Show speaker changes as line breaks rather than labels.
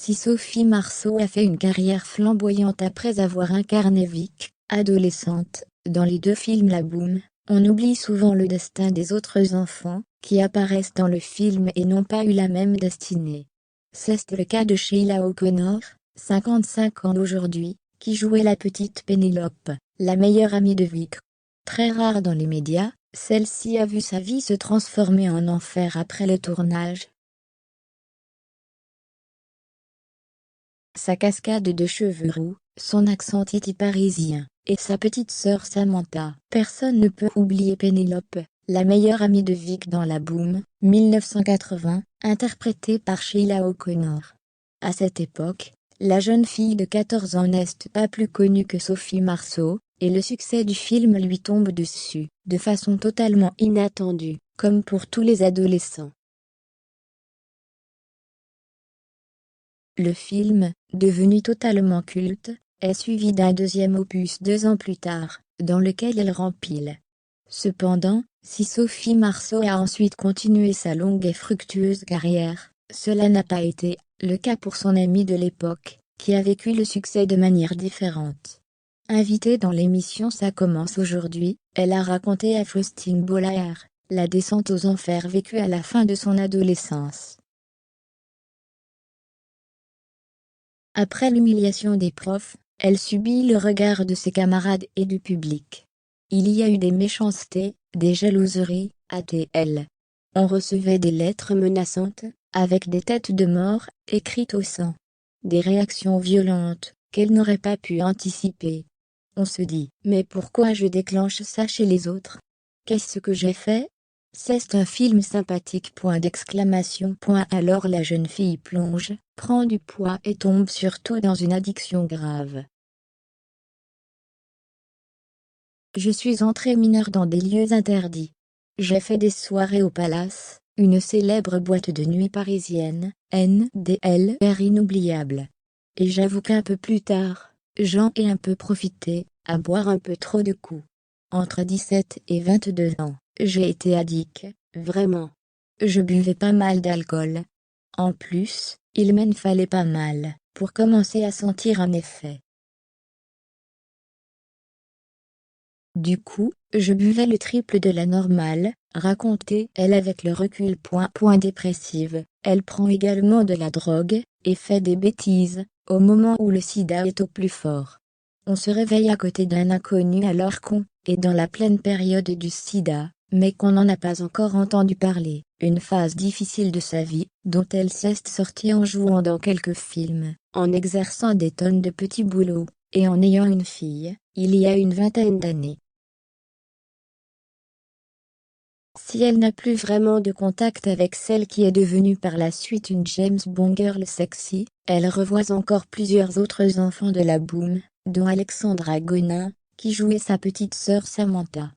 Si Sophie Marceau a fait une carrière flamboyante après avoir incarné Vic, adolescente, dans les deux films La Boum, on oublie souvent le destin des autres enfants, qui apparaissent dans le film et n'ont pas eu la même destinée. C'est le cas de Sheila O'Connor, 55 ans aujourd'hui, qui jouait la petite Pénélope, la meilleure amie de Vic. Très rare dans les médias, celle-ci a vu sa vie se transformer en enfer après le tournage. Sa cascade de cheveux roux, son accent titi parisien, et sa petite sœur Samantha. Personne ne peut oublier Pénélope, la meilleure amie de Vic dans La Boum, 1980, interprétée par Sheila O'Connor. À cette époque, la jeune fille de 14 ans n'est pas plus connue que Sophie Marceau, et le succès du film lui tombe dessus, de façon totalement inattendue, comme pour tous les adolescents. Le film, devenu totalement culte, est suivi d'un deuxième opus 2 ans plus tard, dans lequel elle rempile. Cependant, si Sophie Marceau a ensuite continué sa longue et fructueuse carrière, cela n'a pas été le cas pour son amie de l'époque, qui a vécu le succès de manière différente. Invitée dans l'émission Ça commence aujourd'hui, elle a raconté à Faustine Bollaert la descente aux enfers vécue à la fin de son adolescence. Après l'humiliation des profs, elle subit le regard de ses camarades et du public. Il y a eu des méchancetés, des jalouseries, a-t-elle. On recevait des lettres menaçantes, avec des têtes de mort, écrites au sang. Des réactions violentes, qu'elle n'aurait pas pu anticiper. On se dit, mais pourquoi je déclenche ça chez les autres? Qu'est-ce que j'ai fait? C'est un film sympathique. Alors la jeune fille plonge, prend du poids et tombe surtout dans une addiction grave. Je suis entrée mineure dans des lieux interdits. J'ai fait des soirées au Palace, une célèbre boîte de nuit parisienne, NDLR inoubliable. Et j'avoue qu'un peu plus tard, j'en ai un peu profité, à boire un peu trop de coups. Entre 17 et 22 ans, j'ai été addict, vraiment. Je buvais pas mal d'alcool. En plus, il m'en fallait pas mal, pour commencer à sentir un effet. Du coup, je buvais le triple de la normale, racontait-elle avec le recul. Dépressive, elle prend également de la drogue, et fait des bêtises, au moment où le sida est au plus fort. On se réveille à côté d'un inconnu alors qu'on est dans la pleine période du sida, mais qu'on n'en a pas encore entendu parler. Une phase difficile de sa vie, dont elle s'est sortie en jouant dans quelques films, en exerçant des tonnes de petits boulots, et en ayant une fille, il y a une vingtaine d'années. Si elle n'a plus vraiment de contact avec celle qui est devenue par la suite une James Bond girl sexy, elle revoit encore plusieurs autres enfants de La Boum, dont Alexandra Gonin, qui jouait sa petite sœur Samantha.